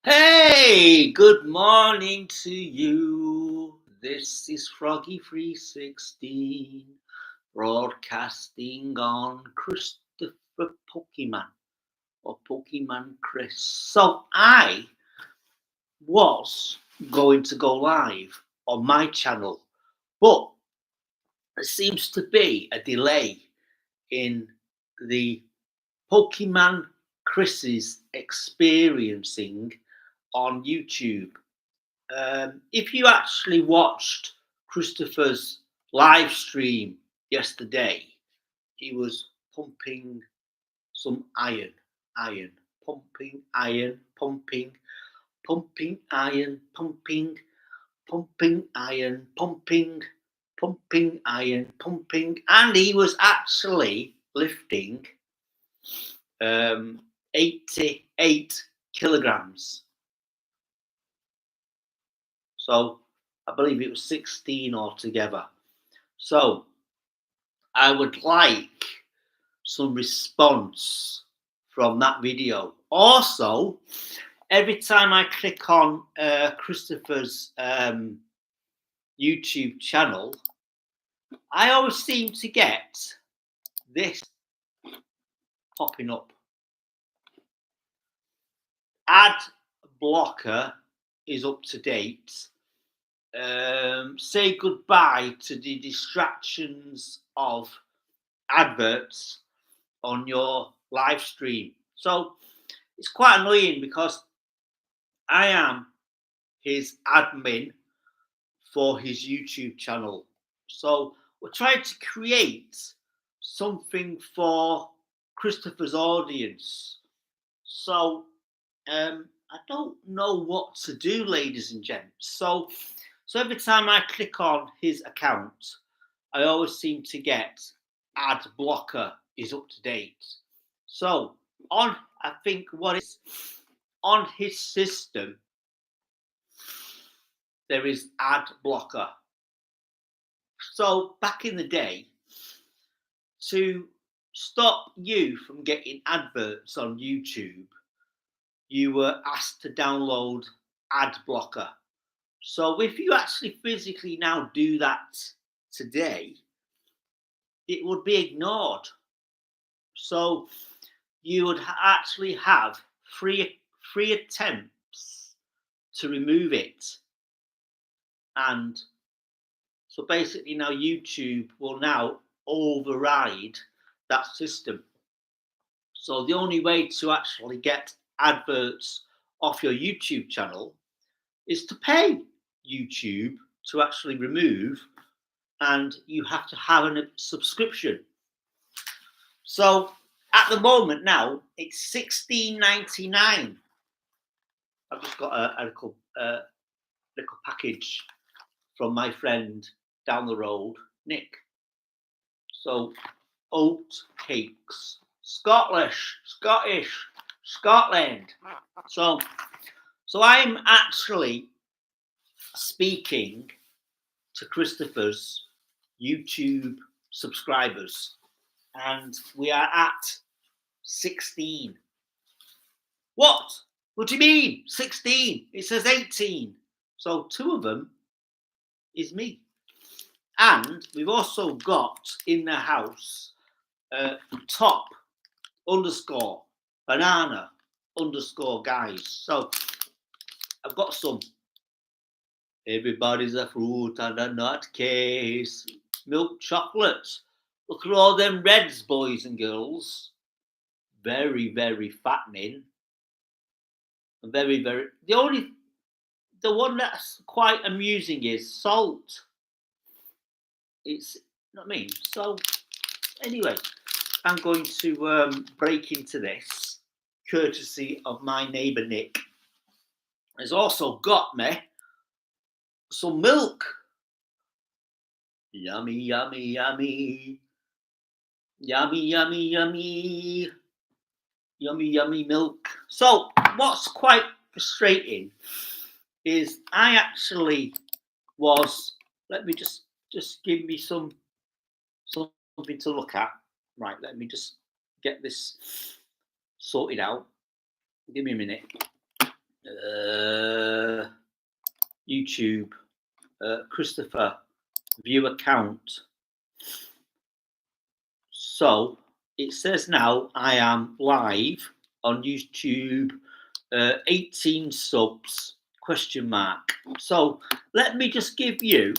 Hey, good morning to you. This is Froggy316 broadcasting on Christopher Pokemon or Pokemon Chris. So I was going to go live on my channel, but there seems to be a delay in the Pokemon Chris's experiencing on YouTube. If you actually watched Christopher's live stream yesterday, he was pumping some iron, pumping iron, pumping iron, pumping iron, pumping iron, pumping, and he was actually lifting 88 kilograms. So I believe it was 16 altogether. So I would like some response from that video. Also, every time I click on Christopher's YouTube channel, I always seem to get this popping up. Ad blocker is up to date. Say goodbye to the distractions of adverts on your live stream. So it's quite annoying because I am his admin for his YouTube channel. So we're trying to create something for Christopher's audience. So I don't know what to do, ladies and gents. So every time I click on his account, I always seem to get ad blocker is up to date. So I think what is on his system, there is ad blocker. So back in the day, to stop you from getting adverts on YouTube, you were asked to download ad blocker. So if you actually physically now do that today, it would be ignored. So you would actually have three attempts to remove it. And so basically now YouTube will now override that system. So the only way to actually get adverts off your YouTube channel is to pay YouTube to actually remove, and you have to have a subscription. So at the moment now it's $16.99. I've just got a little package from my friend down the road, Nick. So oat cakes, Scottish, Scotland. So I'm actually speaking to Christopher's YouTube subscribers, and we are at 16. What do you mean 16? It says 18. So two of them is me. And we've also got in the house top underscore banana underscore guys. So I've got some. Everybody's a fruit and a nutcase. Milk chocolate. Look at all them reds, boys and girls. Very, very fattening. Very, very. The one that's quite amusing is salt. It's, you know what I mean? So anyway, I'm going to break into this courtesy of my neighbour Nick. Has also got me some milk. Yummy, yummy, yummy. Yummy, yummy, yummy. Yummy, yummy milk. So what's quite frustrating is I actually was, let me just give me something to look at. Right, let me just get this sorted out. Give me a minute. YouTube, Christopher, view account. So it says now I am live on YouTube, 18 subs, question mark. So let me just give you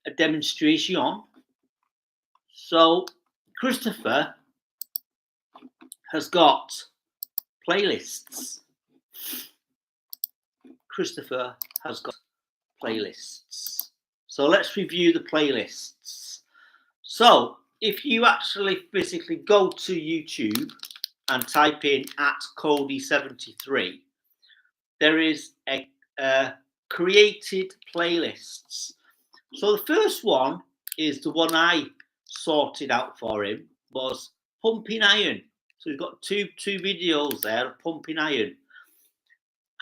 a demonstration. So Christopher has got playlists. Christopher has got playlists. So let's review the playlists. So if you actually physically go to YouTube and type in @Cody73, there is a created playlists. So the first one is the one I sorted out for him, was Pumping Iron. So we've got two videos there of Pumping Iron.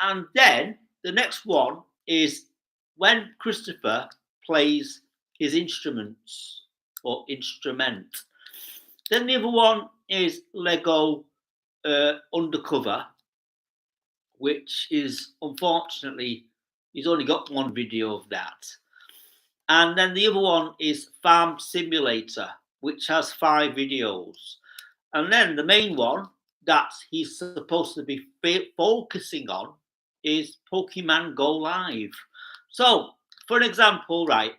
And then the next one is when Christopher plays his instruments or instrument. Then the other one is Lego Undercover, which is, unfortunately, he's only got one video of that. And then the other one is Farm Simulator, which has 5 videos. And then the main one that he's supposed to be focusing on is Pokemon Go Live. So, for an example, right,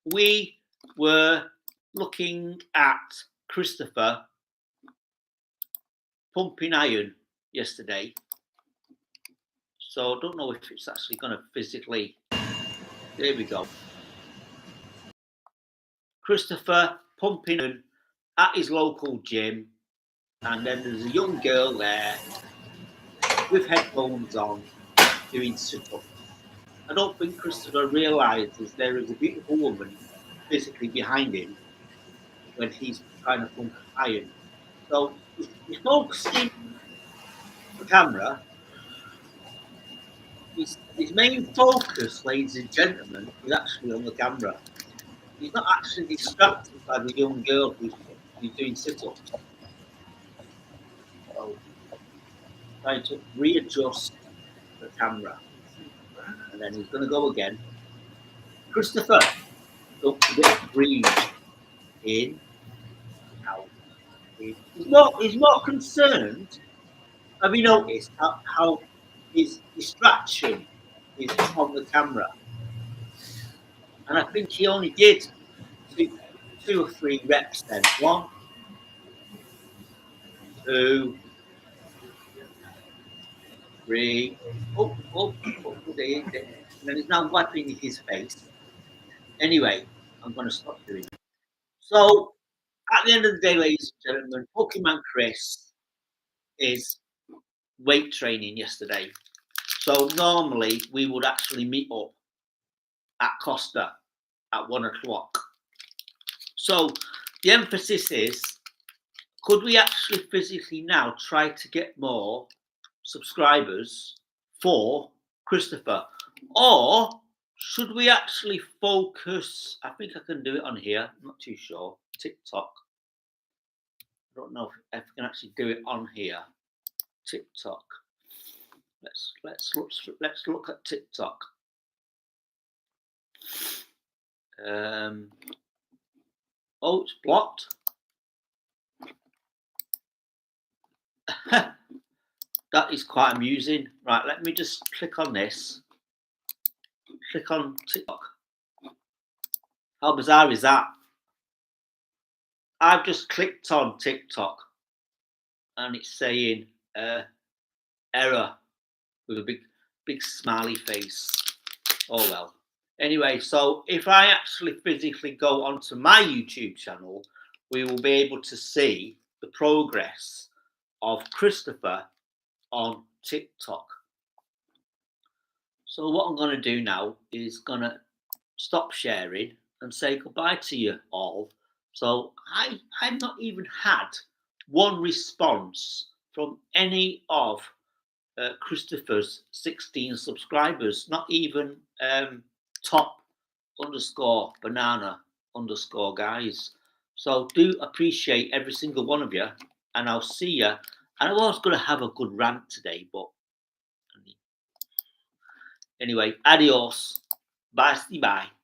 we were looking at Christopher Pumping Iron yesterday. So I don't know if it's actually going to physically. There we go. Christopher pumping Iron at his local gym, and then there's a young girl there with headphones on doing sit-ups. I don't think Christopher realises there is a beautiful woman physically behind him when he's trying to pump iron. So he's focusing the camera. His main focus, ladies and gentlemen, is actually on the camera. He's not actually distracted by the young girl who's doing sit-ups. So trying to readjust the camera. And then he's going to go again. Christopher, don't forget to breathe in, out. He's more concerned. Have you noticed how his distraction is on the camera? And I think he only did two or 3 reps then. 1, 2, 3. Oh, and then he's now wiping his face. Anyway, I'm going to stop doing it. So, at the end of the day, ladies and gentlemen, Pokemon Chris is weight training yesterday. So normally we would actually meet up at Costa at 1 o'clock. So the emphasis is, could we actually physically now try to get more subscribers for Christopher? Or should we actually focus? I think I can do it on here. I'm not too sure. TikTok. I don't know if I can actually do it on here. TikTok. Let's look at TikTok. Oh, it's blocked. That is quite amusing. Right, let me just click on this. Click on TikTok. How bizarre is that? I've just clicked on TikTok and it's saying error with a big smiley face. Oh well. Anyway, so if I actually physically go onto my YouTube channel, we will be able to see the progress of Christopher on TikTok. So what I'm going to do now is going to stop sharing and say goodbye to you all. So I've not even had one response from any of Christopher's 16 subscribers, not even top_banana_guys. So do appreciate every single one of you, and I'll see you. And I was going to have a good rant today, but Anyway, adios. Bye. Bye.